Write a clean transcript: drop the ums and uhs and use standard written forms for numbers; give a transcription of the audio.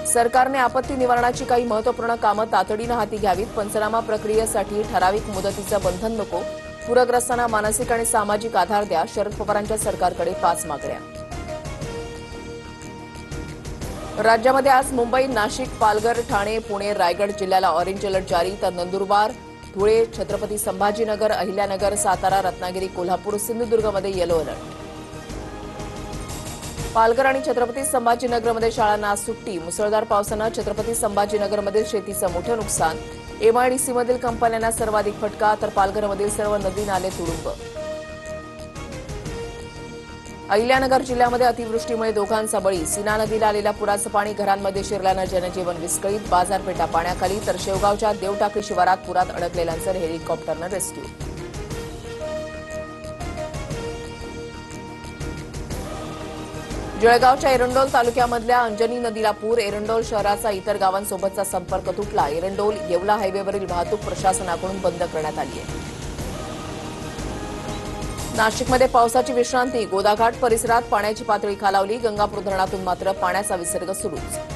सरकारने आपत्ती निवारणाची काही महत्त्वपूर्ण कामं तातडीनं हाती घ्यावीत. पंचनामा प्रक्रियेसाठी ठराविक मुदतीचं बंधन नको. पूरग्रस्तांना मानसिक आणि सामाजिक आधार द्या. शरद पवारांच्या सरकारकडे 5 मागण्या. राज्यामध्ये आज मुंबई, नाशिक, पालघर, ठाणे, पुणे, रायगड जिल्ह्याला ऑरेंज अलर्ट जारी, तर नंदुरबार, धुळे, छत्रपती संभाजीनगर, अहिल्यानगर, सातारा, रत्नागिरी, कोल्हापूर, सिंधुदुर्गमध्ये येलो अलर्ट. पालघर आणि छत्रपती संभाजीनगरमध्ये शाळांना आज सुट्टी. मुसळधार पावसानं छत्रपती संभाजीनगरमधील शेतीचं मोठं नुकसान. एमआयडीसीमधील कंपन्यांना सर्वाधिक फटका, तर पालघरमधील सर्व नदी नाले तुडुंब. अहिल्यानगर जिल्ह्यामध्ये अतिवृष्टीमुळे दोघांचा बळी. सीना नदीला आलेल्या पुराचं पाणी घरांमध्ये शिरल्यानं जनजीवन विस्कळीत. बाजारपेठा पाण्याखाली, तर शेवगावच्या देवटाकळी शिवारात पुरात अडकलेल्यांचं हेलिकॉप्टरनं रेस्क्यू. जळगावच्या एरंडोल तालुक्यामधल्या अंजनी नदीला पूर. एरंडोल शहराचा इतर गावांसोबतचा संपर्क तुटला. एरंडोल येवला हायवेवरील वाहतूक प्रशासनाकडून बंद करण्यात आली आहे. नाशिकमध्ये पावसाची विश्रांती. गोदाघाट परिसरात पाण्याची पातळी खालावली. गंगापूर धरणातून मात्र पाण्याचा विसर्ग सुरूच.